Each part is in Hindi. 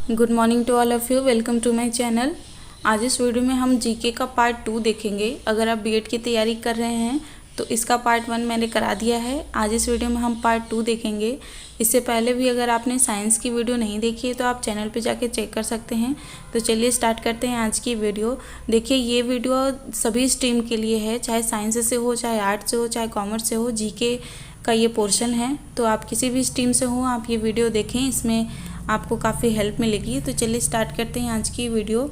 Good morning to all of you. Welcome to my channel. आज इस वीडियो में हम जीके का पार्ट 2 देखेंगे। अगर आप बीएड की तैयारी कर रहे हैं तो इसका पार्ट 1 मैंने करा दिया है। आज इस वीडियो में हम पार्ट 2 देखेंगे। इससे पहले भी अगर आपने साइंस की वीडियो नहीं देखी है तो आप चैनल पे जाके चेक कर सकते हैं। तो चलिए स्टार्ट करते हैं आज की वीडियो। देखिए, ये वीडियो सभी स्ट्रीम के लिए है, चाहे साइंस से हो, चाहे आर्ट्स से हो, चाहे कॉमर्स से हो। जीके का ये पोर्शन है, तो आप किसी भी स्ट्रीम से हो आप ये वीडियो देखें, इसमें आपको काफ़ी हेल्प मिलेगी। तो चलिए स्टार्ट करते हैं आज की वीडियो।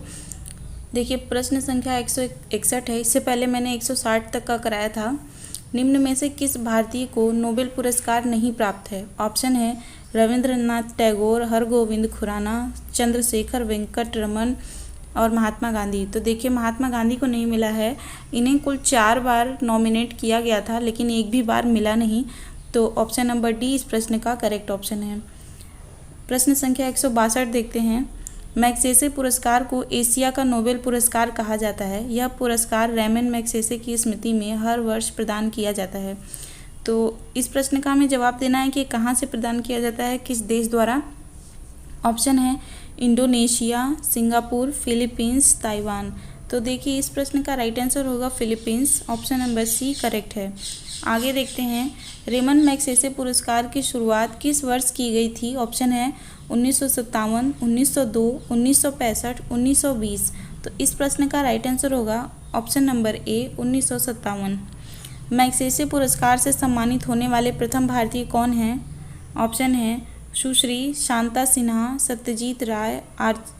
देखिए, प्रश्न संख्या 161 है। इससे पहले मैंने 160 तक का कराया था। निम्न में से किस भारतीय को नोबेल पुरस्कार नहीं प्राप्त है? ऑप्शन है रविंद्रनाथ टैगोर, हरगोविंद खुराना, चंद्रशेखर वेंकट रमन और महात्मा गांधी। तो देखिए, महात्मा गांधी को नहीं मिला है। इन्हें कुल 4 बार नॉमिनेट किया गया था, लेकिन एक भी बार मिला नहीं। तो ऑप्शन नंबर डी इस प्रश्न का करेक्ट ऑप्शन है। प्रश्न संख्या 162 देखते हैं। मैग्सेसे पुरस्कार को एशिया का नोबेल पुरस्कार कहा जाता है। यह पुरस्कार रेमन मैग्सेसे की स्मृति में हर वर्ष प्रदान किया जाता है। तो इस प्रश्न का हमें जवाब देना है कि कहाँ से प्रदान किया जाता है, किस देश द्वारा। ऑप्शन है इंडोनेशिया, सिंगापुर, फिलीपींस, ताइवान। तो देखिए, इस प्रश्न का राइट आंसर होगा Philippines. Option number C correct है। आगे देखते हैं, रेमन मैग्सेसे पुरस्कार की शुरुआत किस वर्ष की गई थी? ऑप्शन है 1957, 1902, 1965, 1920। तो इस प्रश्न का राइट आंसर होगा ऑप्शन नंबर ए 1957। मैग्सेसे पुरस्कार से सम्मानित होने वाले प्रथम भारतीय कौन हैं? ऑप्शन है सुश्री शांता सिन्हा, सत्यजीत राय,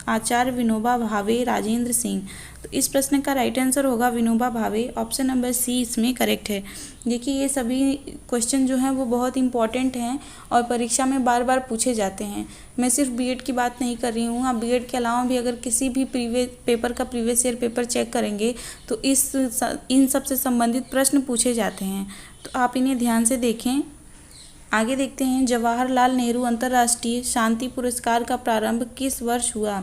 आचार्य विनोबा भावे, राजेंद्र सिंह। तो इस प्रश्न का राइट आंसर होगा विनोबा भावे। ऑप्शन नंबर सी इसमें करेक्ट है। देखिए, ये सभी क्वेश्चन जो हैं वो बहुत इंपॉर्टेंट हैं और परीक्षा में बार बार पूछे जाते हैं। मैं सिर्फ बीएड की बात नहीं कर रही हूँ, आप बीएड के अलावा भी अगर किसी भी पेपर का प्रीवियस ईयर पेपर चेक करेंगे तो इन सब से संबंधित प्रश्न पूछे जाते हैं, तो आप इन्हें ध्यान से देखें। आगे देखते हैं, जवाहरलाल नेहरू अंतर्राष्ट्रीय शांति पुरस्कार का प्रारंभ किस वर्ष हुआ?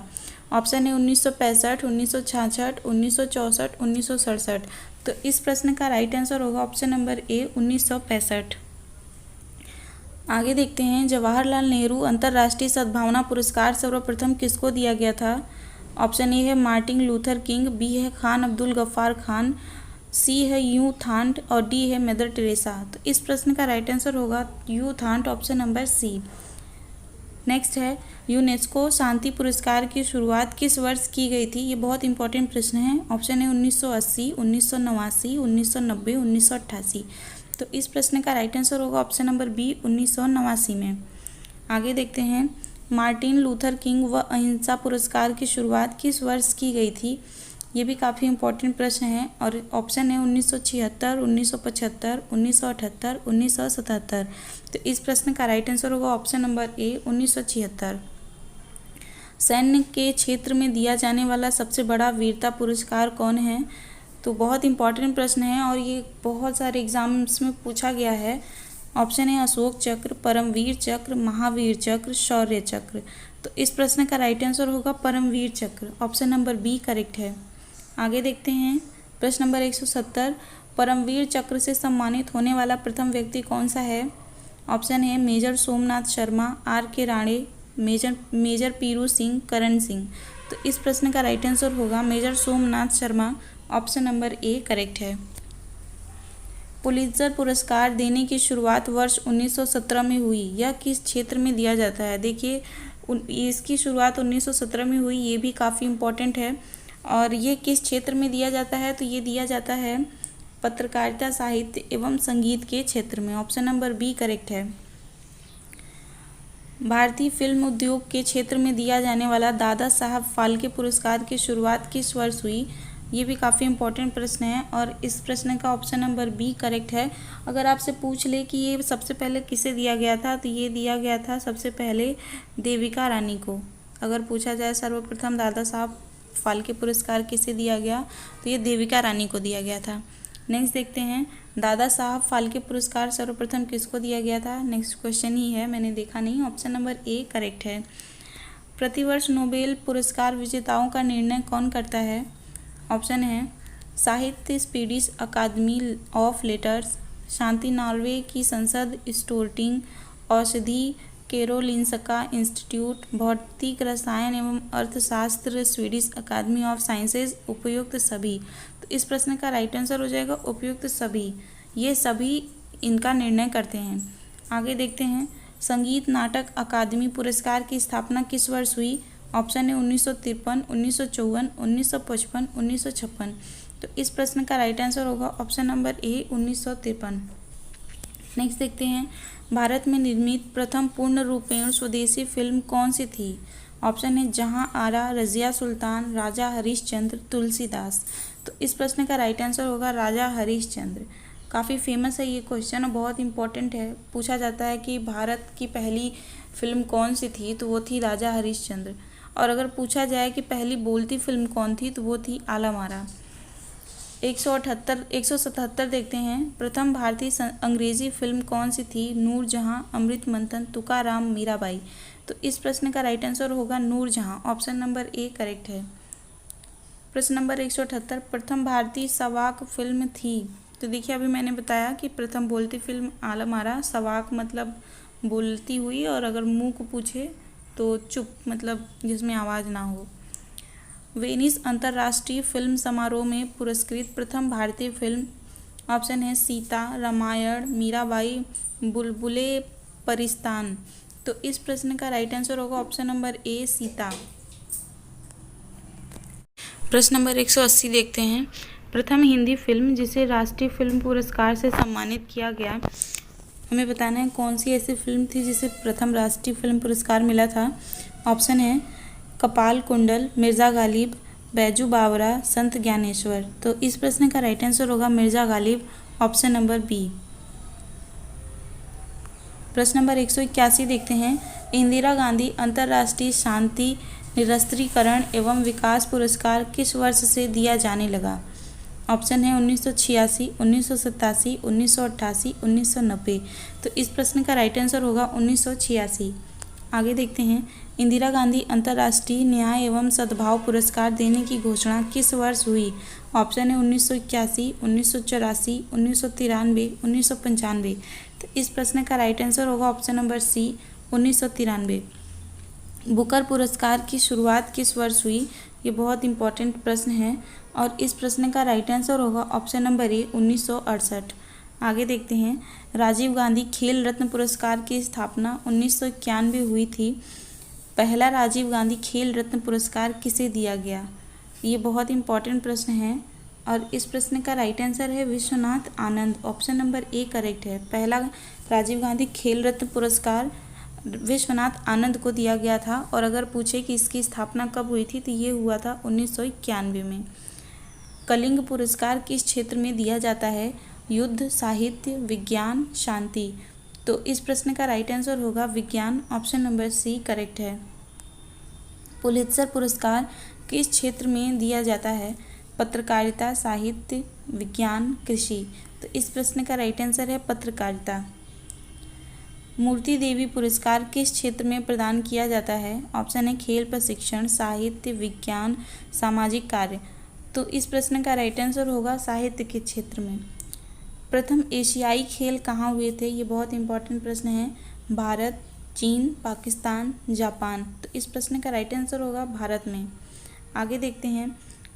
ऑप्शन है 1965, 1966, 1964, 1967। तो इस प्रश्न का राइट आंसर होगा ऑप्शन नंबर ए 1965। आगे देखते हैं, जवाहरलाल नेहरू अंतर्राष्ट्रीय सद्भावना पुरस्कार सर्वप्रथम किसको दिया गया था? ऑप्शन ए है मार्टिन लूथर किंग, बी है खान अब्दुल गफ्फार खान, सी है यू थांट और डी है मदर टेरेसा। तो इस प्रश्न का राइट आंसर होगा U Thant. Option number C. Next है, यूनेस्को शांति पुरस्कार की शुरुआत किस वर्ष की गई थी? ये बहुत इंपॉर्टेंट प्रश्न है। ऑप्शन है 1980, 1989, 1990, 1988। तो इस प्रश्न का राइट आंसर होगा ऑप्शन नंबर बी 1989 में। आगे देखते हैं, मार्टिन लूथर किंग व अहिंसा पुरस्कार की शुरुआत किस वर्ष की गई थी? ये भी काफ़ी इंपॉर्टेंट प्रश्न है और ऑप्शन है 1976, 1975, 1978, 1977। तो इस प्रश्न का राइट आंसर होगा ऑप्शन नंबर ए 1976। सैन्य के क्षेत्र में दिया जाने वाला सबसे बड़ा वीरता पुरस्कार कौन है? तो बहुत इंपॉर्टेंट प्रश्न है और ये बहुत सारे एग्जाम्स में पूछा गया है। ऑप्शन है अशोक चक्र, परमवीर चक्र, महावीर चक्र, शौर्य चक्र। तो इस प्रश्न का राइट आंसर होगा परमवीर चक्र। ऑप्शन नंबर बी करेक्ट है। आगे देखते हैं, प्रश्न नंबर 170, परमवीर चक्र से सम्मानित होने वाला प्रथम व्यक्ति कौन सा है? ऑप्शन है major Somnath Sharma, R K Rane, major Piru Singh, Karan Singh. तो इस प्रश्न का राइट आंसर होगा major Somnath Sharma. Option number A correct है। पुलित्जर पुरस्कार देने की शुरुआत वर्ष 1917 में हुई। यह किस क्षेत्र में दिया जाता है? देखिए, इसकी शुरुआत 1917 में हुई, ये भी काफ़ी इम्पोर्टेंट है। और ये किस क्षेत्र में दिया जाता है? तो ये दिया जाता है पत्रकारिता, साहित्य एवं संगीत के क्षेत्र में। ऑप्शन नंबर बी करेक्ट है। भारतीय फिल्म उद्योग के क्षेत्र में दिया जाने वाला दादा साहब फाल्के पुरस्कार की शुरुआत किस वर्ष हुई? ये भी काफ़ी इंपॉर्टेंट प्रश्न है और इस प्रश्न का ऑप्शन नंबर बी करेक्ट है। अगर आपसे पूछ ले कि ये सबसे पहले किसे दिया गया था, तो ये दिया गया था सबसे पहले देविका रानी को। अगर पूछा जाए सर्वप्रथम दादा साहब फाल्के पुरस्कार किसे दिया गया, तो ये देविका रानी को दिया गया था। नेक्स्ट देखते हैं, दादा साहब फाल्के पुरस्कार सर्वप्रथम किसको दिया गया था? नेक्स्ट क्वेश्चन ही है, मैंने देखा नहीं। ऑप्शन नंबर ए करेक्ट है। प्रतिवर्ष नोबेल पुरस्कार विजेताओं का निर्णय कौन करता है? ऑप्शन है साहित्य स्वीडिश अकादमी ऑफ लेटर्स, शांति नॉर्वे की संसद, स्टोर्टिंग, औषधि कैरोलिंस्का इंस्टीट्यूट, भौतिक रसायन एवं अर्थशास्त्र, स्वीडिश अकादमी ऑफ साइंसेज, उपयुक्त सभी। तो इस प्रश्न का राइट आंसर हो जाएगा उपयुक्त सभी। ये सभी इनका निर्णय करते हैं। आगे देखते हैं, संगीत नाटक अकादमी पुरस्कार की स्थापना किस वर्ष हुई? ऑप्शन है 1953, 1954, 1955, 1956। तो इस प्रश्न का राइट आंसर होगा ऑप्शन नंबर ए 1953। नेक्स्ट देखते हैं, भारत में निर्मित प्रथम पूर्ण रूपेण स्वदेशी फिल्म कौन सी थी? ऑप्शन है जहां आरा, रजिया सुल्तान, राजा हरिश्चंद्र, तुलसीदास। तो इस प्रश्न का राइट आंसर होगा राजा हरिश्चंद्र। काफ़ी फेमस है ये क्वेश्चन और बहुत इंपॉर्टेंट है। पूछा जाता है कि भारत की पहली फिल्म कौन सी थी, तो वो थी राजा हरिश्चंद्र। और अगर पूछा जाए कि पहली बोलती फिल्म कौन थी, तो वो थी आलम आरा। 177 देखते हैं, प्रथम भारतीय अंग्रेजी फिल्म कौन सी थी? नूरजहां, अमृत मंथन, तुकाराम, मीराबाई। तो इस प्रश्न का राइट आंसर होगा Noorjahan. Option number A correct है। प्रश्न नंबर 178, प्रथम भारतीय सवाक फिल्म थी? तो देखिए अभी मैंने बताया कि प्रथम बोलती फिल्म आलम आरा, सवाक मतलब बोलती हुई, और अगर मुंह को पूछे तो चुप मतलब जिसमें आवाज़ ना हो। वेनिस अंतर्राष्ट्रीय फिल्म समारोह में पुरस्कृत प्रथम भारतीय फिल्म? ऑप्शन है सीता, रामायण, मीराबाई, बुलबुले परिस्तान। तो इस प्रश्न का राइट आंसर होगा ऑप्शन नंबर ए सीता। प्रश्न नंबर 180 देखते हैं, प्रथम हिंदी फिल्म जिसे राष्ट्रीय फिल्म पुरस्कार से सम्मानित किया गया, हमें बताना है कौन सी ऐसी फिल्म थी जिसे प्रथम राष्ट्रीय फिल्म पुरस्कार मिला था। ऑप्शन है कपाल कुंडल, मिर्ज़ा गालिब, बैजू बावरा, संत ज्ञानेश्वर। तो इस प्रश्न का राइट आंसर होगा Mirza Ghalib. Option number B. प्रश्न नंबर 181 देखते हैं, इंदिरा गांधी अंतर्राष्ट्रीय शांति निरस्त्रीकरण एवं विकास पुरस्कार किस वर्ष से दिया जाने लगा? ऑप्शन है 1986, 1987, 1988, 1990। तो इस प्रश्न का राइट आंसर होगा 1986। आगे देखते हैं, इंदिरा गांधी अंतर्राष्ट्रीय न्याय एवं सद्भाव पुरस्कार देने की घोषणा किस वर्ष हुई? ऑप्शन है 1981, 1984, 1993, 1995। तो इस प्रश्न का राइट आंसर होगा ऑप्शन नंबर सी 1993। बुकर पुरस्कार की शुरुआत किस वर्ष हुई? ये बहुत इंपॉर्टेंट प्रश्न है और इस प्रश्न का राइट आंसर होगा ऑप्शन नंबर ए 1968। आगे देखते हैं, राजीव गांधी खेल रत्न पुरस्कार की स्थापना 1991 हुई थी। पहला राजीव गांधी खेल रत्न पुरस्कार किसे दिया गया? ये बहुत इंपॉर्टेंट प्रश्न है और इस प्रश्न का राइट आंसर है Vishwanath Anand. Option number A correct है। पहला राजीव गांधी खेल रत्न पुरस्कार विश्वनाथ आनंद को दिया गया था और अगर पूछे कि इसकी स्थापना कब हुई थी तो ये हुआ था 1991 में। कलिंग पुरस्कार किस क्षेत्र में दिया जाता है? युद्ध, साहित्य, विज्ञान, शांति। तो इस प्रश्न का राइट आंसर होगा विज्ञान। ऑप्शन नंबर सी करेक्ट है। पुलित्जर पुरस्कार किस क्षेत्र में दिया जाता है? पत्रकारिता, साहित्य, विज्ञान, कृषि। तो इस प्रश्न का राइट आंसर है पत्रकारिता। मूर्ति देवी पुरस्कार किस क्षेत्र में प्रदान किया जाता है? ऑप्शन है खेल प्रशिक्षण, साहित्य, विज्ञान, सामाजिक कार्य। तो इस प्रश्न का राइट आंसर होगा साहित्य के क्षेत्र में। प्रथम एशियाई खेल कहाँ हुए थे? ये बहुत इंपॉर्टेंट प्रश्न है। भारत, चीन, पाकिस्तान, जापान। तो इस प्रश्न का राइट आंसर होगा भारत में। आगे देखते हैं,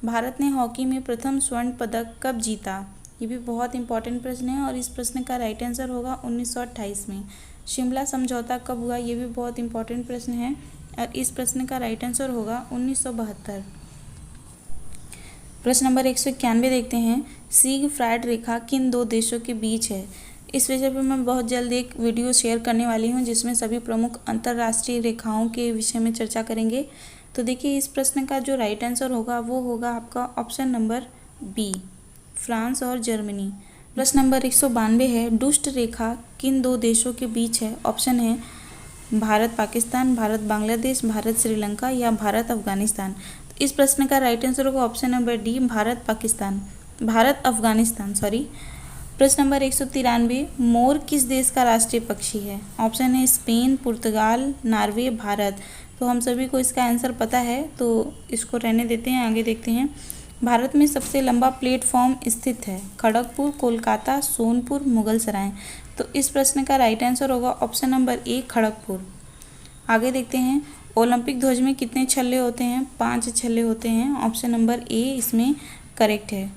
भारत ने हॉकी में प्रथम स्वर्ण पदक कब जीता? ये भी बहुत इंपॉर्टेंट प्रश्न है और इस प्रश्न का राइट आंसर होगा 1928 में। शिमला समझौता कब हुआ? ये भी बहुत इंपॉर्टेंट प्रश्न है और इस प्रश्न का राइट आंसर होगा 1972। प्रश्न नंबर 191 देखते हैं, सिगफ्रायड रेखा किन दो देशों के बीच है? इस विषय पर मैं बहुत जल्द एक वीडियो शेयर करने वाली हूं जिसमें सभी प्रमुख अंतर्राष्ट्रीय रेखाओं के विषय में चर्चा करेंगे। तो देखिए इस प्रश्न का जो राइट आंसर होगा वो होगा आपका ऑप्शन नंबर बी, फ्रांस और जर्मनी। प्रश्न नंबर 192 है, दुष्ट रेखा किन दो देशों के बीच है? ऑप्शन है भारत पाकिस्तान, भारत बांग्लादेश, भारत श्रीलंका या भारत अफगानिस्तान। इस प्रश्न का राइट आंसर होगा option number D, Bharat Afghanistan sorry. प्रश्न नंबर 193, मोर किस देश का राष्ट्रीय पक्षी है? ऑप्शन है स्पेन, पुर्तगाल, नॉर्वे, भारत। तो हम सभी को इसका आंसर पता है तो इसको रहने देते हैं। आगे देखते हैं, भारत में सबसे लंबा प्लेटफॉर्म स्थित है? खड़गपुर, कोलकाता, सोनपुर, मुगलसराय। तो इस प्रश्न का राइट आंसर होगा ऑप्शन नंबर ए, खड़गपुर। आगे देखते हैं, ओलंपिक ध्वज में कितने छल्ले होते हैं? 5 छल्ले होते हैं। ऑप्शन नंबर ए इसमें करेक्ट है।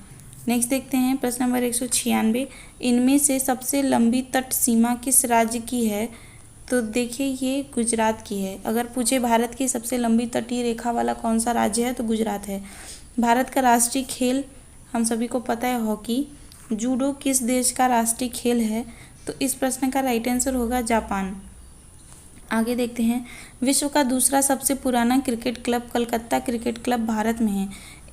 नेक्स्ट देखते हैं प्रश्न नंबर 196, इनमें से सबसे लंबी तट सीमा किस राज्य की है? तो देखिए ये गुजरात की है। अगर पूछे भारत की सबसे लंबी तटीय रेखा वाला कौन सा राज्य है तो गुजरात है। भारत का राष्ट्रीय खेल हम सभी को पता है हॉकी। जूडो किस देश का राष्ट्रीय खेल है? तो इस प्रश्न का राइट आंसर होगा जापान। आगे देखते हैं, विश्व का दूसरा सबसे पुराना cricket club Calcutta cricket club Bharat में है।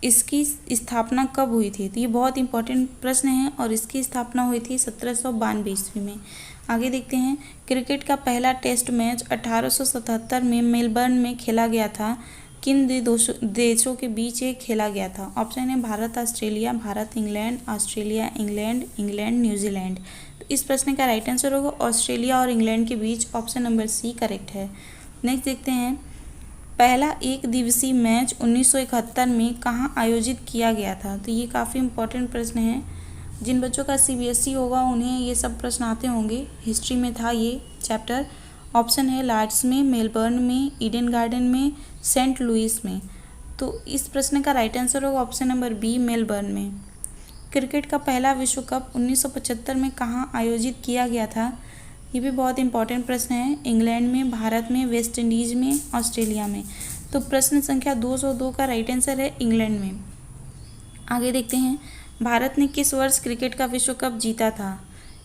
इसकी स्थापना कब हुई थी? तो ये बहुत इंपॉर्टेंट प्रश्न है और इसकी स्थापना हुई थी 1792 ईस्वी में। आगे देखते हैं, क्रिकेट का पहला टेस्ट मैच 1877 में मेलबर्न में खेला गया था। किन देशों के बीच ये खेला गया था? ऑप्शन है Bharat Australia, Bharat England, Australia England, England New Zealand. तो इस प्रश्न का राइट आंसर होगा ऑस्ट्रेलिया और इंग्लैंड के बीच। ऑप्शन नंबर सी करेक्ट है। नेक्स्ट देखते हैं, पहला एक दिवसीय मैच 1971 में कहाँ आयोजित किया गया था? तो ये काफ़ी इंपॉर्टेंट प्रश्न है। जिन बच्चों का सीबीएसई होगा उन्हें ये सब प्रश्न आते होंगे। हिस्ट्री में था ये चैप्टर। ऑप्शन है लॉर्ड्स में, मेलबर्न में, ईडन गार्डन में, सेंट लुइस में। तो इस प्रश्न का राइट आंसर होगा ऑप्शन नंबर बी मेलबर्न में। क्रिकेट का पहला विश्व कप 1975 में कहाँ आयोजित किया गया था? ये भी बहुत इंपॉर्टेंट प्रश्न है। इंग्लैंड में, भारत में, वेस्ट इंडीज़ में, ऑस्ट्रेलिया में। तो प्रश्न संख्या 202 का राइट आंसर है इंग्लैंड में। आगे देखते हैं, भारत ने किस वर्ष क्रिकेट का विश्व कप जीता था?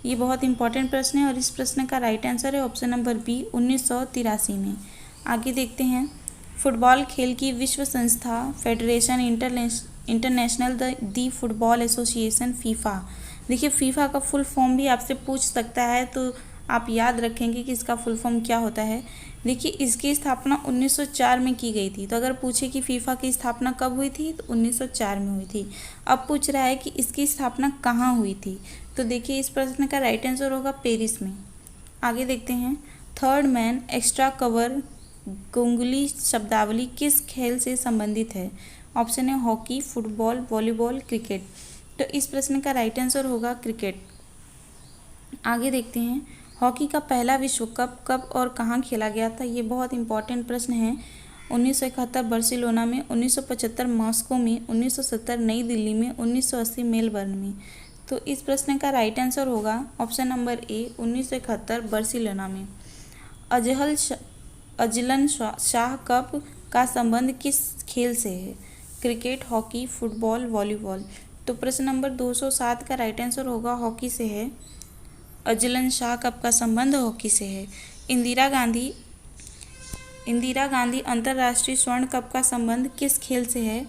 ये बहुत इंपॉर्टेंट प्रश्न है और इस प्रश्न का राइट आंसर है ऑप्शन नंबर बी 1983 में। आगे देखते हैं, फुटबॉल खेल की विश्व संस्था फेडरेशन इंटरनेशनल दी फुटबॉल एसोसिएशन फीफा। देखिए फीफा का फुल फॉर्म भी आपसे पूछ सकता है तो आप याद रखेंगे कि इसका फुल फॉर्म क्या होता है। देखिए इसकी स्थापना 1904 में की गई थी। तो अगर पूछे कि फीफा की स्थापना कब हुई थी तो 1904 में हुई थी। अब पूछ रहा है कि इसकी स्थापना कहाँ हुई थी। तो देखिए इस प्रश्न का राइट आंसर होगा पेरिस में। आगे देखते हैं, थर्ड मैन एक्स्ट्रा कवर गोंगली शब्दावली किस खेल से संबंधित है? ऑप्शन है हॉकी, फुटबॉल, वॉलीबॉल, क्रिकेट। तो इस प्रश्न का राइट आंसर होगा क्रिकेट। आगे देखते हैं, हॉकी का पहला विश्व कप कब और कहाँ खेला गया था? ये बहुत इंपॉर्टेंट प्रश्न है। 1971 बार्सिलोना में, 1975 मॉस्को में, 1970 नई दिल्ली में, 1980 मेलबर्न में। तो इस प्रश्न का राइट आंसर होगा ऑप्शन नंबर ए 1971 बार्सिलोना में। अजलन शाह कप का संबंध किस खेल से है? Cricket, hockey, football, volleyball. तो प्रश्न नंबर 207 का राइट आंसर होगा हॉकी से है। अजलन शाह कप का संबंध हॉकी से है। इंदिरा गांधी अंतर्राष्ट्रीय स्वर्ण कप का संबंध किस खेल से है?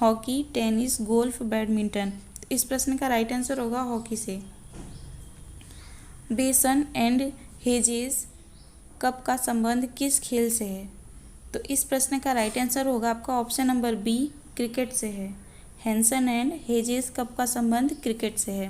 Hockey, tennis, golf, badminton. इस प्रश्न का राइट आंसर होगा हॉकी से। बेसन एंड हेजेस कप का संबंध किस खेल से है? तो इस प्रश्न का राइट आंसर होगा आपका ऑप्शन नंबर बी क्रिकेट से है। हैंसन एंड हेजेस कप का संबंध क्रिकेट से है।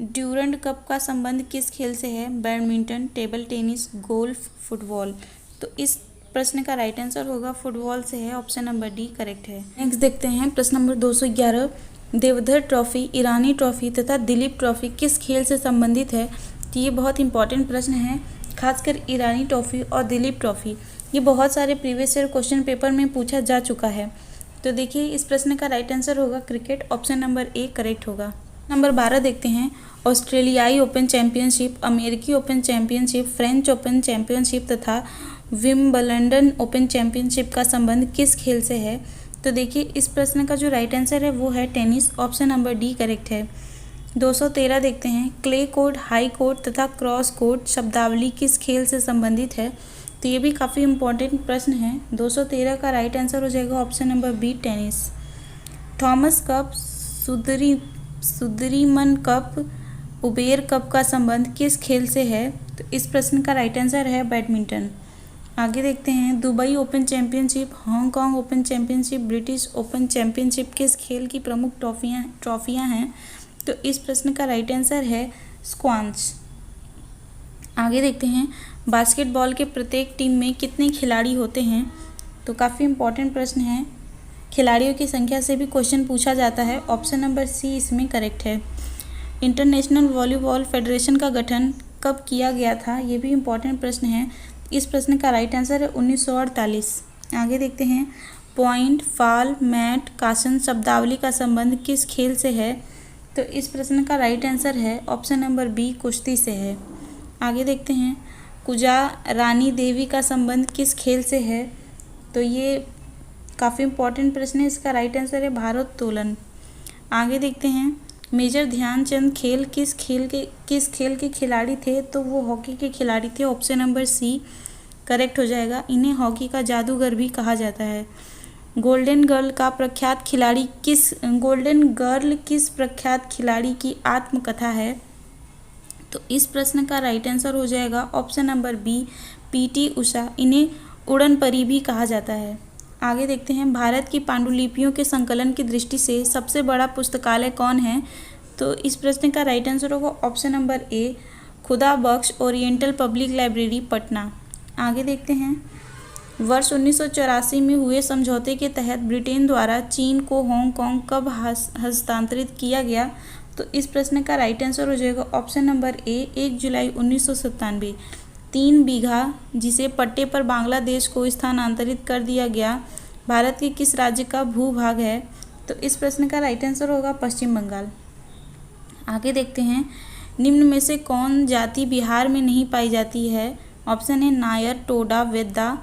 ड्यूरंड कप का संबंध किस खेल से है? Badminton, table tennis, golf, football. तो इस प्रश्न का राइट आंसर होगा फुटबॉल से है। ऑप्शन नंबर डी करेक्ट है। नेक्स्ट देखते हैं प्रश्न नंबर 211, देवधर ट्रॉफी, ईरानी ट्रॉफी तथा दिलीप ट्रॉफी किस खेल से संबंधित है? तो ये बहुत इंपॉर्टेंट प्रश्न है। खासकर ईरानी ट्रॉफी और दिलीप ट्रॉफी ये बहुत सारे प्रीवियस ईयर क्वेश्चन पेपर में पूछा जा चुका है। तो देखिए इस प्रश्न का राइट आंसर होगा cricket. Option number A correct होगा। नंबर 12 देखते हैं, ऑस्ट्रेलियाई ओपन चैंपियनशिप, अमेरिकी open championship, French open championship तथा विम्बलडन ओपन चैंपियनशिप का संबंध किस खेल से है? तो देखिए इस प्रश्न का जो राइट आंसर है वो है tennis. Option number D correct है। 213 देखते हैं, क्ले कोर्ट, हाई कोर्ट तथा क्रॉस कोर्ट शब्दावली किस खेल से संबंधित है? तो ये भी काफ़ी इंपॉर्टेंट प्रश्न है। 213 का राइट आंसर हो जाएगा option number B tennis. Thomas cup, Sudirman cup, Uber cup का संबंध किस खेल से है? तो इस प्रश्न का राइट आंसर है बैडमिंटन। आगे देखते हैं, Dubai open championship, Hong Kong open championship, British open championship किस खेल की प्रमुख ट्रॉफियाँ हैं? तो इस प्रश्न का राइट आंसर है स्क्वैश। आगे देखते हैं, बास्केटबॉल के प्रत्येक टीम में कितने खिलाड़ी होते हैं? तो काफ़ी इंपॉर्टेंट प्रश्न है। खिलाड़ियों की संख्या से भी क्वेश्चन पूछा जाता है। ऑप्शन नंबर सी इसमें करेक्ट है। इंटरनेशनल वॉलीबॉल फेडरेशन का गठन कब किया गया था? ये भी इम्पॉर्टेंट प्रश्न है। इस प्रश्न का राइट आंसर है 1948। आगे देखते हैं, पॉइंट, फाल, मैट, कासन शब्दावली का संबंध किस खेल से है? तो इस प्रश्न का राइट आंसर है ऑप्शन नंबर बी, कुश्ती से है। आगे देखते हैं, कुजा रानी देवी का संबंध किस खेल से है? तो ये काफ़ी इम्पोर्टेंट प्रश्न है, इसका राइट आंसर है भारोत्तोलन। आगे देखते हैं, मेजर ध्यानचंद किस खेल के खिलाड़ी थे? तो वो हॉकी के खिलाड़ी थे, ऑप्शन नंबर सी करेक्ट हो जाएगा। इन्हें हॉकी का जादूगर भी कहा जाता है। गोल्डन गर्ल किस प्रख्यात खिलाड़ी की आत्मकथा है? तो इस प्रश्न का राइट आंसर हो जाएगा option number B, PT Usha. इन्हें उड़न परी भी कहा जाता है। आगे देखते हैं, भारत की पांडुलिपियों के संकलन की दृष्टि से सबसे बड़ा पुस्तकालय कौन है? तो इस प्रश्न का राइट आंसर होगा ऑप्शन नंबर ए, खुदा बख्श ओरिएंटल पब्लिक लाइब्रेरी, पटना। आगे देखते हैं, वर्ष 1984 में हुए समझौते के तहत ब्रिटेन द्वारा चीन को हांगकांग कब हस्तांतरित किया गया? तो इस प्रश्न का राइट आंसर हो जाएगा ऑप्शन नंबर ए, 1 जुलाई 1997। 3 बीघा जिसे पट्टे पर बांग्लादेश को स्थानांतरित कर दिया गया, भारत के किस राज्य का भूभाग है? तो इस प्रश्न का राइट आंसर होगा पश्चिम बंगाल। आगे देखते हैं, निम्न में से कौन जाति बिहार में नहीं पाई जाती है? ऑप्शन है नायर, टोडा, वेदा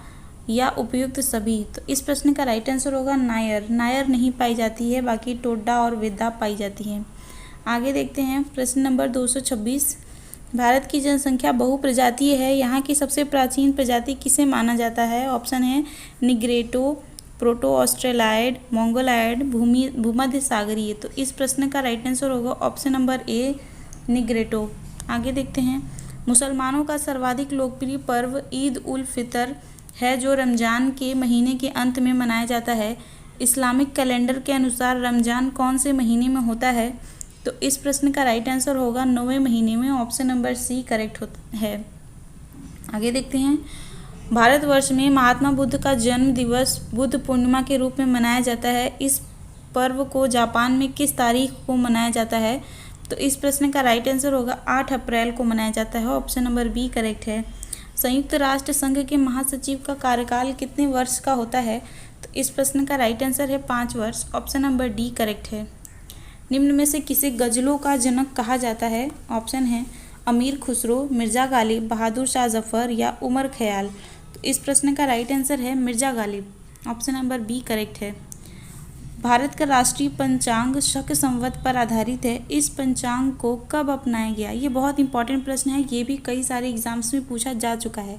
या उपयुक्त सभी। तो इस प्रश्न का राइट आंसर होगा नायर। नायर नहीं पाई जाती है, बाकी टोडा और वेदा पाई जाती हैं। आगे देखते हैं, प्रश्न नंबर 226, भारत की जनसंख्या बहुप्रजातीय है, यहाँ की सबसे प्राचीन प्रजाति किसे माना जाता है? ऑप्शन है निग्रेटो, प्रोटो ऑस्ट्रेलाइड, मंगोलाइड, भूमध्य सागरीय। तो इस प्रश्न का राइट आंसर होगा ऑप्शन नंबर ए, निग्रेटो। आगे देखते हैं, मुसलमानों का सर्वाधिक लोकप्रिय पर्व ईद उल फितर है, जो रमज़ान के महीने के अंत में मनाया जाता है। इस्लामिक कैलेंडर के अनुसार रमज़ान कौन से महीने में होता है? तो इस प्रश्न का राइट आंसर होगा 9वें महीने में, ऑप्शन नंबर सी करेक्ट है। आगे देखते हैं, भारतवर्ष में महात्मा बुद्ध का जन्म दिवस बुद्ध पूर्णिमा के रूप में मनाया जाता है। इस पर्व को जापान में किस तारीख को मनाया जाता है? तो इस प्रश्न का राइट आंसर होगा 8 अप्रैल को मनाया जाता है, ऑप्शन नंबर बी करेक्ट है। संयुक्त राष्ट्र संघ के महासचिव का कार्यकाल कितने वर्ष का होता है? तो इस प्रश्न का राइट आंसर है 5 वर्ष, ऑप्शन नंबर डी करेक्ट है। निम्न में से किसे गजलों का जनक कहा जाता है? ऑप्शन है अमीर खुसरो, मिर्ज़ा गालिब, बहादुर शाह जफ़र या उमर ख़याल। तो इस प्रश्न का राइट आंसर है Mirza Ghalib, option number B correct है। भारत का राष्ट्रीय पंचांग शक संवत पर आधारित है, इस पंचांग को कब अपनाया गया? ये बहुत इंपॉर्टेंट प्रश्न है, ये भी कई सारे एग्जाम्स में पूछा जा चुका है।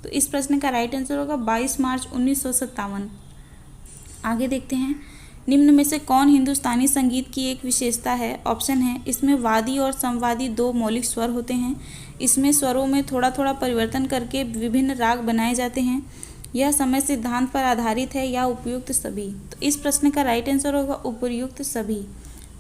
तो इस प्रश्न का राइट आंसर होगा 22 मार्च 1957। आगे देखते हैं, निम्न में से कौन हिंदुस्तानी संगीत की एक विशेषता है? ऑप्शन है इसमें वादी और समवादी 2 मौलिक स्वर होते हैं, इसमें स्वरों में थोड़ा थोड़ा परिवर्तन करके विभिन्न राग बनाए जाते हैं, यह समय सिद्धांत पर आधारित है या उपयुक्त सभी। तो इस प्रश्न का राइट आंसर होगा उपयुक्त सभी।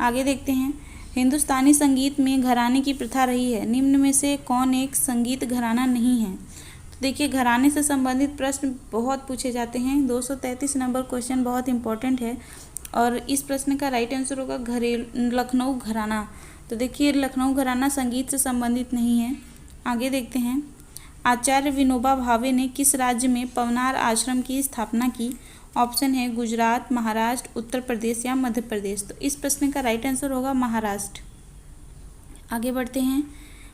आगे देखते हैं, हिंदुस्तानी संगीत में घराने की प्रथा रही है, निम्न में से कौन एक संगीत घराना नहीं है? तो देखिए, घराने से संबंधित प्रश्न बहुत पूछे जाते हैं। 233 नंबर क्वेश्चन बहुत इंपॉर्टेंट है और इस प्रश्न का राइट आंसर होगा लखनऊ घराना। तो देखिए, लखनऊ घराना संगीत से संबंधित नहीं है। आगे देखते हैं, आचार्य विनोबा भावे ने किस राज्य में पवनार आश्रम की स्थापना की? ऑप्शन है गुजरात, महाराष्ट्र, उत्तर प्रदेश या मध्य प्रदेश। तो इस प्रश्न का राइट आंसर होगा महाराष्ट्र। आगे बढ़ते हैं,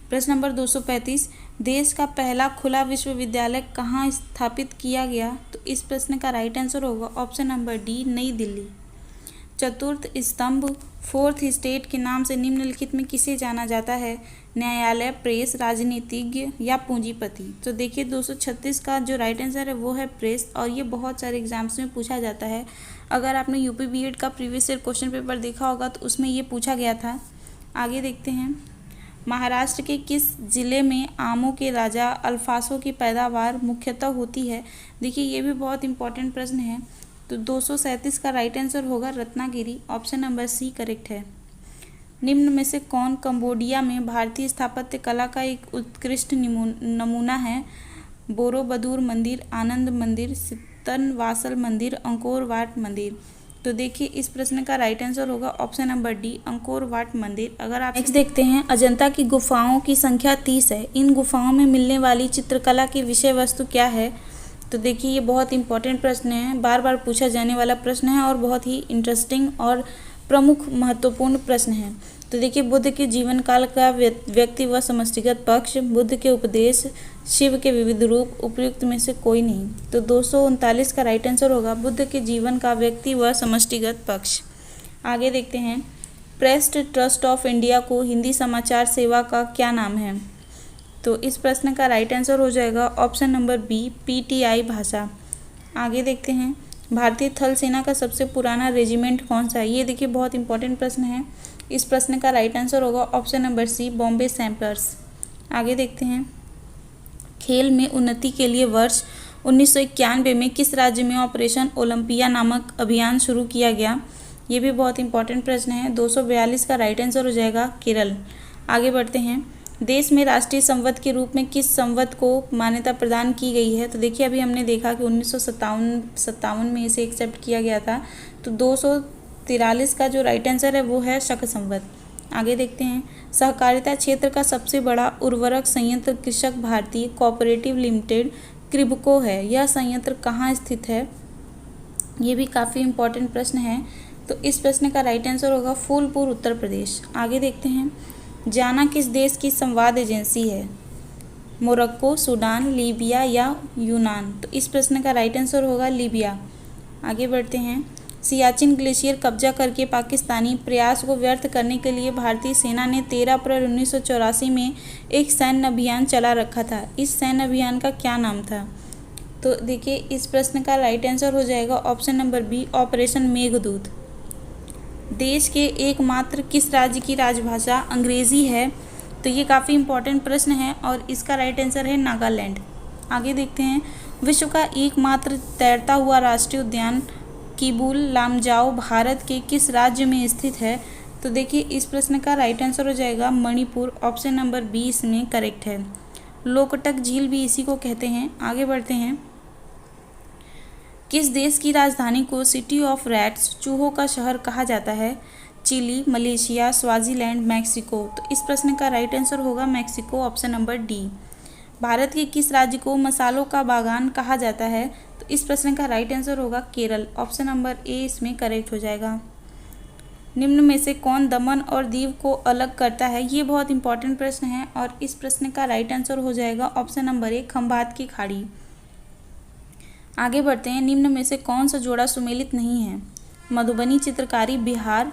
प्रश्न नंबर 235, देश का पहला खुला विश्वविद्यालय कहाँ स्थापित किया गया? तो इस प्रश्न का राइट आंसर होगा ऑप्शन नंबर डी, नई दिल्ली। चतुर्थ स्तंभ, फोर्थ स्टेट के नाम से निम्नलिखित में किसे जाना जाता है? न्यायालय, प्रेस, राजनीतिज्ञ या पूंजीपति। तो देखिए, 236 का जो राइट आंसर है वो है प्रेस, और ये बहुत सारे एग्जाम्स में पूछा जाता है। अगर आपने यूपी बीएड का प्रीवियस ईयर क्वेश्चन पेपर देखा होगा तो उसमें ये पूछा गया था। आगे देखते हैं, महाराष्ट्र के किस जिले में आमों के राजा अल्फांसो की पैदावार मुख्यतः होती है? देखिए, ये भी बहुत इंपॉर्टेंट प्रश्न है। तो 237 का राइट आंसर होगा Ratnagiri, option number C correct है। निम्न में से कौन कंबोडिया में भारतीय स्थापत्य कला का एक उत्कृष्ट नमूना है? बोरोबदूर मंदिर, आनंद मंदिर, सित्तनवासल मंदिर, अंकोर वाट मंदिर। तो देखिए इस प्रश्न का राइट आंसर होगा option number D, Angkor Wat मंदिर। अगर आप नेक्स्ट देखते हैं, अजंता की गुफाओं की संख्या 30 है। इन गुफाओं में मिलने वाली चित्रकला की विषय वस्तु क्या है? तो देखिए ये बहुत इंपॉर्टेंट प्रश्न है, बार बार पूछा जाने वाला प्रश्न है और बहुत ही इंटरेस्टिंग और प्रमुख महत्वपूर्ण प्रश्न है। तो देखिए बुद्ध के जीवन काल का व्यक्ति व समष्टिगत पक्ष, बुद्ध के उपदेश, शिव के विविध रूप, उपयुक्त में से कोई नहीं। तो 239 का राइट आंसर होगा बुद्ध के जीवन का व्यक्ति व समष्टिगत पक्ष। आगे देखते हैं, प्रेस ट्रस्ट ऑफ इंडिया को हिंदी समाचार सेवा का क्या नाम है? तो इस प्रश्न का राइट आंसर हो जाएगा ऑप्शन नंबर बी, पीटीआई भाषा। आगे देखते हैं, भारतीय थल सेना का सबसे पुराना रेजिमेंट कौन सा है? ये देखिए बहुत इंपॉर्टेंट प्रश्न है। इस प्रश्न का राइट आंसर होगा ऑप्शन नंबर सी, बॉम्बे सैम्पलर्स। आगे देखते हैं, खेल में उन्नति के लिए वर्ष 1991 में किस राज्य में ऑपरेशन ओलंपिया नामक अभियान शुरू किया गया? ये भी बहुत इंपॉर्टेंट प्रश्न है। 242 का राइट आंसर हो जाएगा केरल। आगे बढ़ते हैं, देश में राष्ट्रीय संवत के रूप में किस संवत को मान्यता प्रदान की गई है? तो देखिए अभी हमने देखा कि 1957 में इसे एक्सेप्ट किया गया था। तो 243 का जो राइट आंसर है वो है शक संवत। आगे देखते हैं, सहकारिता क्षेत्र का सबसे बड़ा उर्वरक संयंत्र कृषक भारतीय कोऑपरेटिव लिमिटेड क्रिबको है। यह संयंत्र कहाँ स्थित है? ये भी काफ़ी इंपॉर्टेंट प्रश्न है। तो इस प्रश्न का राइट आंसर होगा फूलपुर, उत्तर प्रदेश। आगे देखते हैं, जाना किस देश की संवाद एजेंसी है? मोरक्को, सूडान, लीबिया या यूनान? तो इस प्रश्न का राइट आंसर होगा लीबिया। आगे बढ़ते हैं, सियाचिन ग्लेशियर कब्जा करके पाकिस्तानी प्रयास को व्यर्थ करने के लिए भारतीय सेना ने 13 अप्रैल 1984 में एक सैन्य अभियान चला रखा था। इस सैन्य अभियान का क्या नाम था? तो देखिए इस प्रश्न का राइट आंसर हो जाएगा option number B, operation Meghdoot. देश के एकमात्र किस राज्य की राजभाषा अंग्रेजी है? तो ये काफ़ी इंपॉर्टेंट प्रश्न है और इसका राइट आंसर है नागालैंड। आगे देखते हैं, विश्व का एकमात्र तैरता हुआ राष्ट्रीय उद्यान किबुल लामजाओ भारत के किस राज्य में स्थित है? तो देखिए इस प्रश्न का राइट आंसर हो जाएगा मणिपुर। ऑप्शन नंबर बी इसमें करेक्ट है। लोकटक झील भी इसी को कहते हैं। आगे बढ़ते हैं, किस देश की राजधानी को सिटी ऑफ रैट्स, चूहों का शहर कहा जाता है? Chile, Malaysia, Swaziland, Mexico? तो इस प्रश्न का राइट आंसर होगा Mexico. Option number D. Bharat के किस राज्य को मसालों का बागान कहा जाता है? तो इस प्रश्न का राइट आंसर होगा केरल। ऑप्शन नंबर ए इसमें करेक्ट हो जाएगा। निम्न में से कौन दमन और दीव को अलग करता है? ये बहुत इंपॉर्टेंट प्रश्न है और इस प्रश्न का राइट आंसर हो जाएगा ऑप्शन नंबर ए, खंभात की खाड़ी। आगे बढ़ते हैं, निम्न में से कौन सा जोड़ा सुमेलित नहीं है? मधुबनी चित्रकारी बिहार,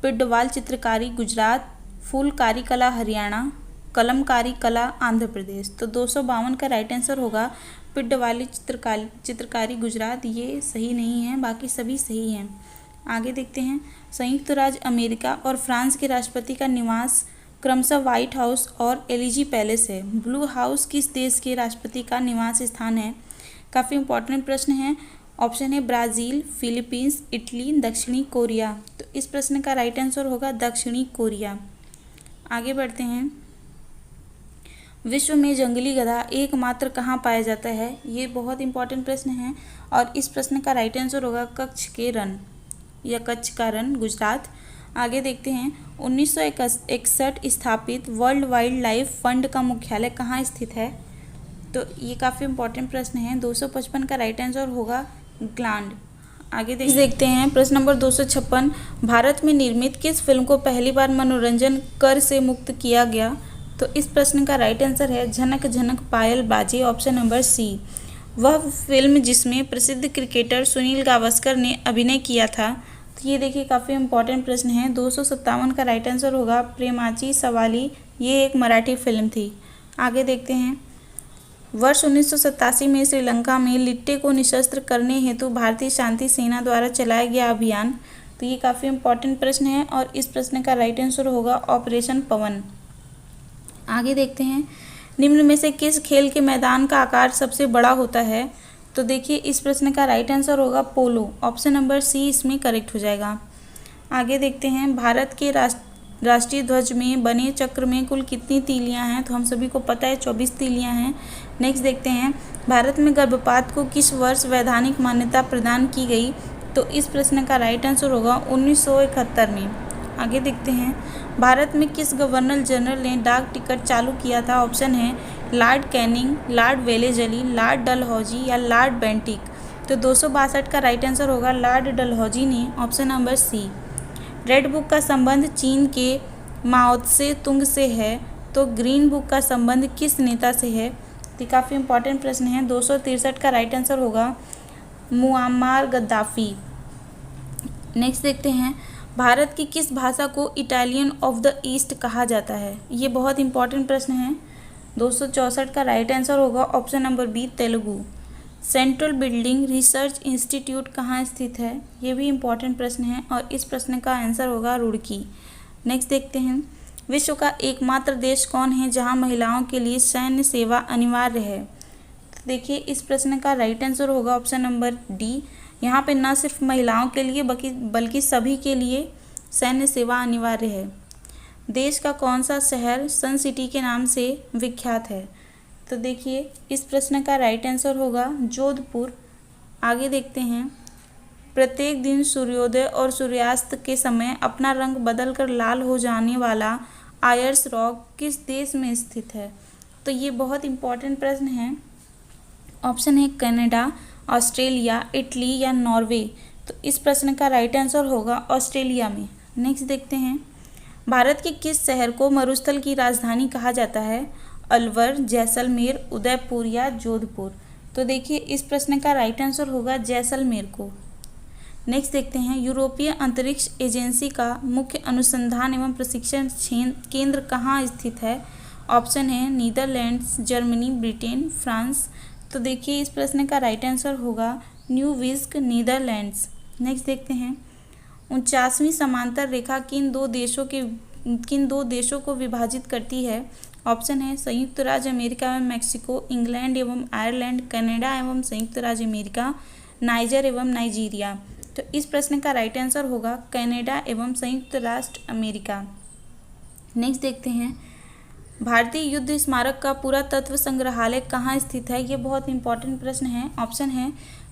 पिड्डवाल चित्रकारी गुजरात, फूलकारी कला हरियाणा, कलमकारी कला आंध्र प्रदेश? तो 252 का राइट आंसर होगा पिड्डवाली चित्रकारी गुजरात। ये सही नहीं है, बाकी सभी सही हैं। आगे देखते हैं, संयुक्त राज्य अमेरिका और फ्रांस के राष्ट्रपति का निवास क्रमशः व्हाइट हाउस और एलिजी पैलेस है। ब्लू हाउस किस देश के राष्ट्रपति का निवास स्थान है? काफ़ी इंपॉर्टेंट प्रश्न है। ऑप्शन है ब्राज़ील, फिलीपींस, इटली, दक्षिणी कोरिया? तो इस प्रश्न का राइट आंसर होगा दक्षिणी कोरिया। आगे बढ़ते हैं, विश्व में जंगली गधा एकमात्र कहाँ पाया जाता है? ये बहुत इंपॉर्टेंट प्रश्न है और इस प्रश्न का राइट आंसर होगा कच्छ के रन या कच्छ का रन, गुजरात। आगे देखते हैं, 1961 स्थापित वर्ल्ड वाइल्ड लाइफ फंड का मुख्यालय कहाँ स्थित है? तो ये काफ़ी इंपॉर्टेंट प्रश्न है। 255 का राइट आंसर होगा ग्लांड। आगे देखते हैं, प्रश्न नंबर 256, भारत में निर्मित किस फिल्म को पहली बार मनोरंजन कर से मुक्त किया गया? तो इस प्रश्न का राइट आंसर है झनक Jhanak Payal Baaje. Option number C. वह फिल्म जिसमें प्रसिद्ध क्रिकेटर सुनील गावस्कर ने अभिनय किया था? तो ये देखिए काफ़ी इंपॉर्टेंट प्रश्न है। 257 का राइट आंसर होगा प्रेमाची सवाली। ये एक मराठी फिल्म थी। आगे देखते हैं, वर्ष 1987 में श्रीलंका में लिट्टे को निशस्त्र करने हेतु भारतीय शांति सेना द्वारा चलाया गया अभियान? तो ये काफ़ी इंपॉर्टेंट प्रश्न है और इस प्रश्न का राइट आंसर होगा ऑपरेशन पवन। आगे देखते हैं, निम्न में से किस खेल के मैदान का आकार सबसे बड़ा होता है? तो देखिए इस प्रश्न का राइट आंसर होगा पोलो। ऑप्शन नंबर सी इसमें करेक्ट हो जाएगा। आगे देखते हैं, भारत के राष्ट्रीय ध्वज में बने चक्र में कुल कितनी तीलियां हैं? तो हम सभी को पता है 24 तीलियां हैं। नेक्स्ट देखते हैं, भारत में गर्भपात को किस वर्ष वैधानिक मान्यता प्रदान की गई? तो इस प्रश्न का राइट आंसर होगा 1971 में। आगे देखते हैं, भारत में किस गवर्नर जनरल ने डाक टिकट चालू किया था? ऑप्शन है Lord Canning, Lord Wellesley, Lord Dalhousie या लॉर्ड बेंटिक। तो 262 का राइट आंसर होगा लॉर्ड डलहौजी ने, option number C. Red book का संबंध चीन के माओ त्से तुंग से है, तो ग्रीन बुक का संबंध किस नेता से है? तो काफ़ी इंपॉर्टेंट प्रश्न है। 263 का राइट आंसर होगा मुअम्मार गद्दाफी। नेक्स्ट देखते हैं, भारत की किस भाषा को इटालियन ऑफ द ईस्ट कहा जाता है? ये बहुत इंपॉर्टेंट प्रश्न है। 264 का राइट आंसर होगा option number B Telugu. Central building research institute कहाँ स्थित है? ये भी इंपॉर्टेंट प्रश्न है और इस प्रश्न का आंसर होगा रुड़की। नेक्स्ट देखते हैं, विश्व का एकमात्र देश कौन है जहाँ महिलाओं के लिए सैन्य सेवा अनिवार्य है? तो देखिए इस प्रश्न का राइट आंसर होगा ऑप्शन नंबर डी। यहाँ पे न सिर्फ महिलाओं के लिए बल्कि सभी के लिए सैन्य सेवा अनिवार्य है। देश का कौन सा शहर सन सिटी के नाम से विख्यात है? तो देखिए इस प्रश्न का राइट आंसर होगा जोधपुर। आगे देखते हैं, प्रत्येक दिन सूर्योदय और सूर्यास्त के समय अपना रंग बदलकर लाल हो जाने वाला आयर्स रॉक किस देश में स्थित है? तो ये बहुत इंपॉर्टेंट प्रश्न है। ऑप्शन है कनाडा, ऑस्ट्रेलिया, इटली या नॉर्वे। तो इस प्रश्न का राइट आंसर होगा ऑस्ट्रेलिया में। नेक्स्ट देखते हैं, भारत के किस शहर को मरुस्थल की राजधानी कहा जाता है? अलवर, जैसलमेर, उदयपुर या जोधपुर। तो देखिए इस प्रश्न का राइट आंसर होगा जैसलमेर को। नेक्स्ट देखते हैं, यूरोपीय अंतरिक्ष एजेंसी का मुख्य अनुसंधान एवं प्रशिक्षण केंद्र कहाँ स्थित है? ऑप्शन है नीदरलैंड्स, जर्मनी, ब्रिटेन, फ्रांस। तो देखिए इस प्रश्न का राइट आंसर होगा न्यूविस्क, नीदरलैंड्स। नेक्स्ट देखते हैं, 49वीं समांतर रेखा किन दो देशों को विभाजित करती है? ऑप्शन है संयुक्त राज्य अमेरिका एवं मैक्सिको, इंग्लैंड एवं आयरलैंड, कनाडा एवं संयुक्त राज्य अमेरिका, नाइजर एवं नाइजीरिया। तो इस प्रश्न का राइट आंसर होगा कनाडा एवं संयुक्त राष्ट्र अमेरिका। नेक्स्ट देखते हैं, भारतीय युद्ध स्मारक का पुरातत्व संग्रहालय कहाँ स्थित है? ये बहुत इंपॉर्टेंट प्रश्न है। ऑप्शन है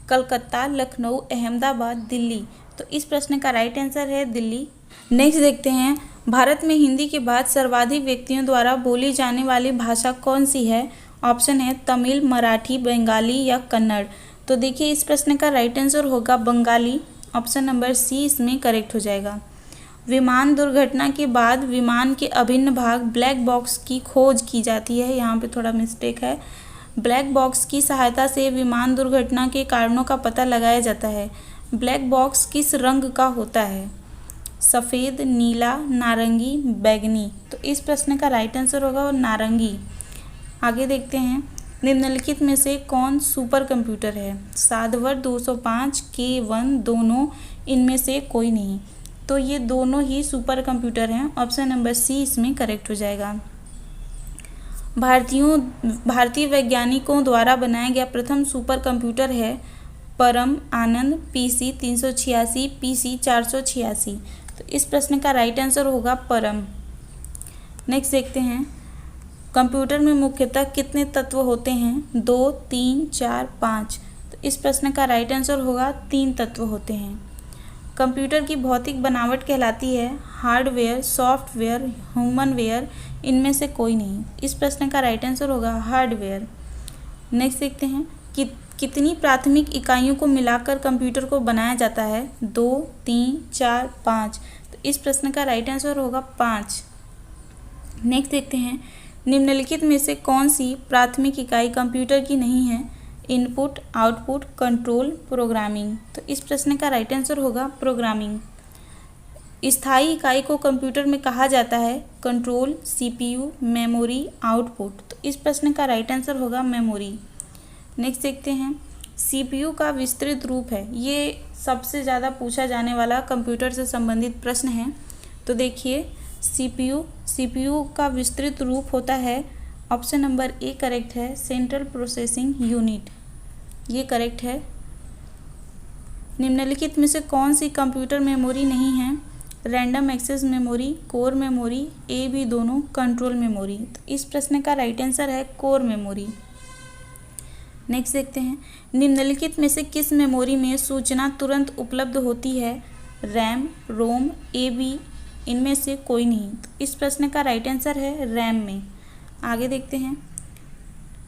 कलकत्ता, लखनऊ, अहमदाबाद, दिल्ली। तो इस प्रश्न का राइट आंसर है दिल्ली। नेक्स्ट देखते हैं, भारत में हिंदी के बाद सर्वाधिक व्यक्तियों द्वारा बोली जाने वाली भाषा कौन सी है? ऑप्शन है तमिल, मराठी, बंगाली या कन्नड़। तो देखिए इस प्रश्न का राइट आंसर होगा बंगाली, ऑप्शन नंबर सी इसमें करेक्ट हो जाएगा। विमान दुर्घटना के बाद विमान के अभिन्न भाग ब्लैक बॉक्स की खोज की जाती है। यहाँ पे थोड़ा मिस्टेक है। ब्लैक बॉक्स की सहायता से विमान दुर्घटना के कारणों का पता लगाया जाता है। ब्लैक बॉक्स किस रंग का होता है? सफ़ेद, नीला, नारंगी, बैंगनी। तो इस प्रश्न का राइट आंसर होगा नारंगी। आगे देखते हैं, निम्नलिखित में से कौन सुपर कंप्यूटर है? साधवर, 205, K1 दोनों, इनमें से कोई नहीं। तो ये दोनों ही सुपर कंप्यूटर हैं, ऑप्शन नंबर सी इसमें करेक्ट हो जाएगा। भारतीय वैज्ञानिकों द्वारा बनाया गया प्रथम सुपर कंप्यूटर है परम आनंद, PC 386, PC 486। तो इस प्रश्न का राइट आंसर होगा परम। नेक्स्ट देखते हैं, कंप्यूटर में मुख्यतः कितने तत्व होते हैं? 2, 3, 4, 5। तो इस प्रश्न का राइट आंसर होगा 3 तत्व होते हैं। कंप्यूटर की भौतिक बनावट कहलाती है हार्डवेयर, सॉफ्टवेयर, ह्यूमनवेयर, इनमें से कोई नहीं। इस प्रश्न का राइट आंसर होगा हार्डवेयर। नेक्स्ट देखते हैं, कितनी प्राथमिक इकाइयों को मिलाकर कंप्यूटर को बनाया जाता है? 2, 3, 4, 5। तो इस प्रश्न का राइट आंसर होगा 5। नेक्स्ट देखते हैं, निम्नलिखित में से कौन सी प्राथमिक इकाई कंप्यूटर की नहीं है? Input, output, control, programming. तो इस प्रश्न का राइट आंसर होगा प्रोग्रामिंग। स्थायी इकाई को कंप्यूटर में कहा जाता है कंट्रोल, CPU, मेमोरी, आउटपुट। तो इस प्रश्न का राइट आंसर होगा मेमोरी। नेक्स्ट देखते हैं, CPU का विस्तृत रूप है। ये सबसे ज़्यादा पूछा जाने वाला कंप्यूटर से संबंधित प्रश्न है। तो देखिए CPU का विस्तृत रूप होता है, ऑप्शन नंबर ए करेक्ट है, सेंट्रल प्रोसेसिंग यूनिट। ये करेक्ट है। निम्नलिखित में से कौन सी कंप्यूटर मेमोरी नहीं है? Random access memory, core memory, A B दोनों, कंट्रोल मेमोरी। तो इस प्रश्न का राइट आंसर है कोर मेमोरी। नेक्स्ट देखते हैं, निम्नलिखित में से किस मेमोरी में सूचना तुरंत उपलब्ध होती है? रैम, रोम, एबी, इनमें से कोई नहीं। तो इस प्रश्न का राइट आंसर है रैम में। आगे देखते हैं,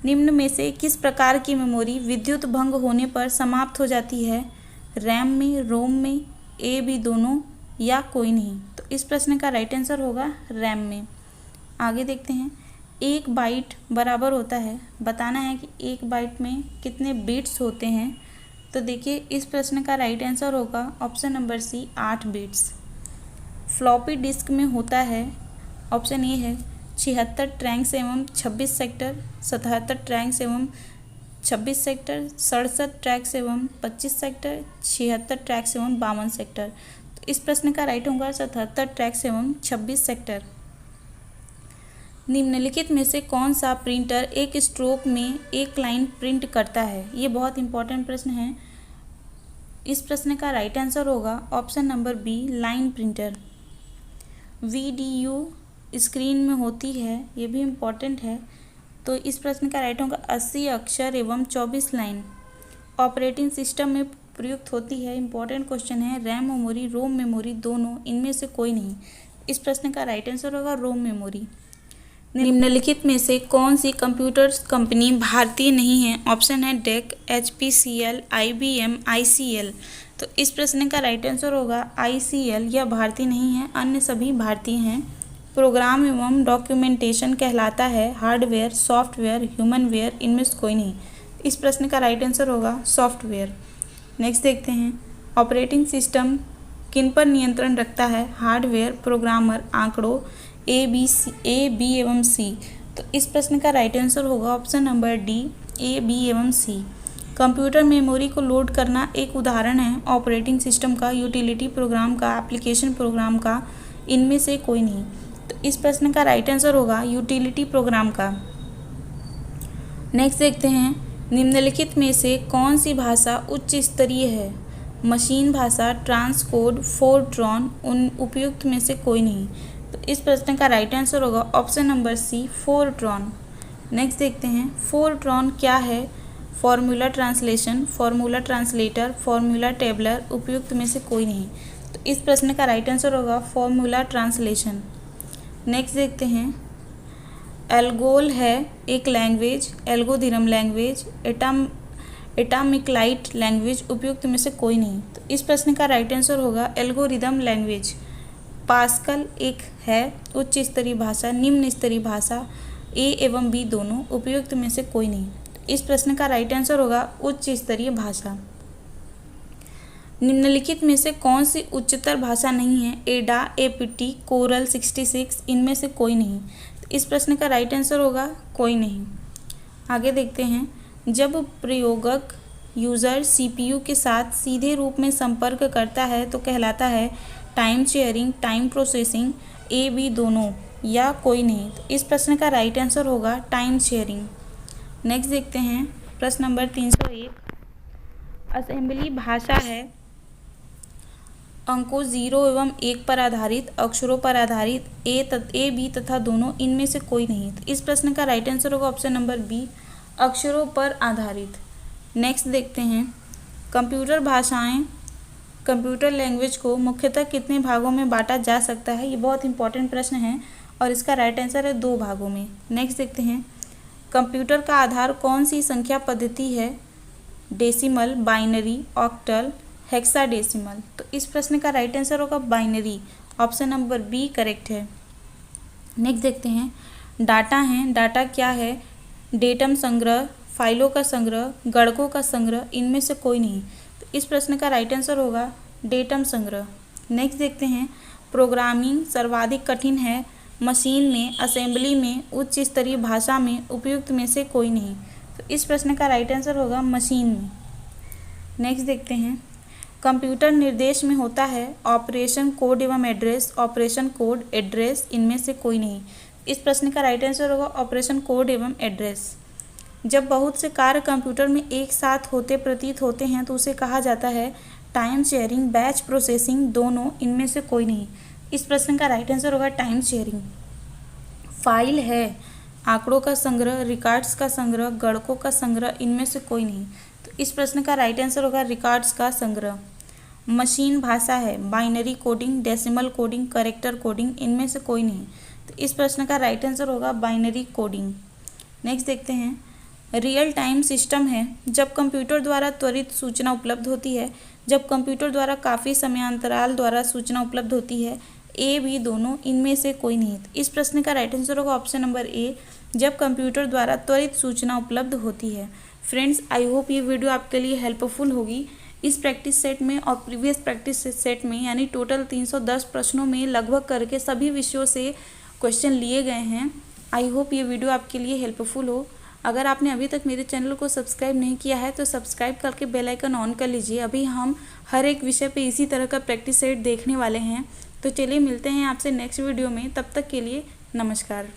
निम्न में से किस प्रकार की मेमोरी विद्युत भंग होने पर समाप्त हो जाती है? रैम में, रोम में, एबी दोनों, या कोई नहीं। तो इस प्रश्न का राइट आंसर होगा रैम में। आगे देखते हैं, एक बाइट बराबर होता है, बताना है कि एक बाइट में कितने बिट्स होते हैं। तो देखिए इस प्रश्न का राइट आंसर होगा option number C, 8 bits. Floppy disk में होता है, ऑप्शन ए है 76 ट्रैंक्स एवं 26 सेक्टर, 77 ट्रैंक्स एवं 26 सेक्टर, 67 ट्रैक्स एवं 25 सेक्टर, 76 ट्रैक्स एवं 52 सेक्टर। तो इस प्रश्न का राइट होगा 77 ट्रैक्स एवं 26 सेक्टर। निम्नलिखित में से कौन सा प्रिंटर एक स्ट्रोक में एक लाइन प्रिंट करता है? ये बहुत इंपॉर्टेंट प्रश्न है। इस प्रश्न का राइट आंसर होगा option number B, line printer. VDU screen में होती है, ये भी इम्पॉर्टेंट है। तो इस प्रश्न का राइट होगा 80 अक्षर एवं 24 लाइन। ऑपरेटिंग सिस्टम में प्रयुक्त होती है, इम्पॉर्टेंट क्वेश्चन है। रैम मेमोरी, रोम मेमोरी दोनों, इनमें से कोई नहीं। इस प्रश्न का राइट आंसर होगा रोम मेमोरी। निम्नलिखित में से कौन सी कंप्यूटर कंपनी भारतीय नहीं है? ऑप्शन है डेक, HPCL, IBM, ICL। तो इस प्रश्न का राइट आंसर होगा ICL, यह भारतीय नहीं है, अन्य सभी भारतीय हैं। प्रोग्राम एवं डॉक्यूमेंटेशन कहलाता है हार्डवेयर, सॉफ्टवेयर, ह्यूमनवेयर, इनमें से कोई नहीं। इस प्रश्न का राइट आंसर होगा सॉफ्टवेयर। नेक्स्ट देखते हैं, ऑपरेटिंग सिस्टम किन पर नियंत्रण रखता है? हार्डवेयर, प्रोग्रामर, आंकड़ों, A, B एवं C। तो इस प्रश्न का राइट आंसर होगा option number D, A, B एवं C। कंप्यूटर मेमोरी को लोड करना एक उदाहरण है ऑपरेटिंग सिस्टम का, यूटिलिटी प्रोग्राम का, एप्लीकेशन प्रोग्राम का, इनमें से कोई नहीं। तो इस प्रश्न का राइट आंसर होगा यूटिलिटी प्रोग्राम का। नेक्स्ट देखते हैं, निम्नलिखित में से कौन सी भाषा उच्च स्तरीय है? मशीन भाषा, ट्रांसकोड, फोरट्रॉन, उन उपयुक्त में से कोई नहीं। तो इस प्रश्न का राइट आंसर होगा option number C, FORTRAN. Next देखते हैं, फोरट्रॉन क्या है? Formula translation, formula translator, formula tabular, उपयुक्त में से कोई नहीं। तो इस प्रश्न का राइट आंसर होगा फॉर्मूला ट्रांसलेशन। नेक्स्ट देखते हैं, एल्गोल है एक language, algorithm language, atomic light language, उपयुक्त में से कोई नहीं। तो इस प्रश्न का राइट आंसर होगा एल्गोरिदम लैंग्वेज। पास्कल एक है उच्च स्तरीय भाषा, निम्न स्तरीय भाषा, A एवं B दोनों, उपयुक्त में से कोई नहीं। इस प्रश्न का राइट आंसर होगा उच्च स्तरीय भाषा। निम्नलिखित में से कौन सी उच्चतर भाषा नहीं है? एडा, APT, कोरल 66, इनमें से कोई नहीं। तो इस प्रश्न का राइट आंसर होगा कोई नहीं। आगे देखते हैं, जब प्रयोगक यूज़र CPU के साथ सीधे रूप में संपर्क करता है तो कहलाता है time sharing, time processing, A, B दोनों, या कोई नहीं। तो इस प्रश्न का राइट आंसर होगा टाइम शेयरिंग। नेक्स्ट देखते हैं, प्रश्न नंबर 301, असेंबली भाषा है अंकों 0 एवं 1 पर आधारित, अक्षरों पर आधारित, A, B तथा दोनों, इनमें से कोई नहीं। तो इस प्रश्न का राइट आंसर होगा ऑप्शन नंबर बी, अक्षरों पर आधारित। नेक्स्ट देखते हैं, कंप्यूटर भाषाएं, कंप्यूटर लैंग्वेज को मुख्यतः कितने भागों में बांटा जा सकता है? ये बहुत इंपॉर्टेंट प्रश्न है और इसका राइट आंसर है 2 भागों में। नेक्स्ट देखते हैं, कंप्यूटर का आधार कौन सी संख्या पद्धति है? Decimal, binary, octal, hexadecimal. तो इस प्रश्न का राइट आंसर होगा binary, option number B correct है। नेक्स्ट देखते हैं, डाटा हैं, डाटा क्या है? डेटम संग्रह, फाइलों का संग्रह, गणकों का संग्रह, इनमें से कोई नहीं। तो इस प्रश्न का राइट आंसर होगा डेटम संग्रह। नेक्स्ट देखते हैं, प्रोग्रामिंग सर्वाधिक कठिन है मशीन में, असेंबली में, उच्च स्तरीय भाषा में, उपयुक्त में से कोई नहीं। तो इस प्रश्न का राइट आंसर होगा मशीन में। नेक्स्ट देखते हैं, कंप्यूटर निर्देश में होता है ऑपरेशन कोड एवं एड्रेस, ऑपरेशन कोड, एड्रेस, इनमें से कोई नहीं। इस प्रश्न का राइट आंसर होगा ऑपरेशन कोड एवं एड्रेस। जब बहुत से कार्य कंप्यूटर में एक साथ होते प्रतीत होते हैं तो उसे कहा जाता है टाइम शेयरिंग, बैच प्रोसेसिंग, दोनों, इनमें से कोई नहीं। इस प्रश्न का राइट आंसर होगा टाइम शेयरिंग। फाइल है आंकड़ों का संग्रह, रिकॉर्ड्स का संग्रह, गणकों का संग्रह, इनमें से कोई नहीं। तो इस प्रश्न का राइट आंसर होगा रिकॉर्ड्स का संग्रह। मशीन भाषा है, binary coding, decimal coding, character coding, इनमें से कोई नहीं। तो इस प्रश्न का राइट आंसर होगा बाइनरी कोडिंग। नेक्स्ट देखते हैं, रियल टाइम सिस्टम है जब कंप्यूटर द्वारा त्वरित सूचना उपलब्ध होती है, जब कंप्यूटर द्वारा काफ़ी समयांतराल द्वारा सूचना उपलब्ध होती है, ए बी दोनों, इनमें से कोई नहीं। तो इस प्रश्न का राइट आंसर होगा ऑप्शन नंबर ए, जब कंप्यूटर द्वारा त्वरित सूचना उपलब्ध होती है। फ्रेंड्स, आई होप ये वीडियो आपके लिए हेल्पफुल होगी। इस प्रैक्टिस सेट में और प्रीवियस प्रैक्टिस सेट में यानी टोटल 310 प्रश्नों में लगभग करके सभी विषयों से क्वेश्चन लिए गए हैं। आई होप ये वीडियो आपके लिए हेल्पफुल हो। अगर आपने अभी तक मेरे चैनल को सब्सक्राइब नहीं किया है तो सब्सक्राइब करके बेल आइकन ऑन कर लीजिए। अभी हम हर एक विषय पे इसी तरह का प्रैक्टिस सेट देखने वाले हैं। तो चलिए मिलते हैं आपसे नेक्स्ट वीडियो में, तब तक के लिए नमस्कार।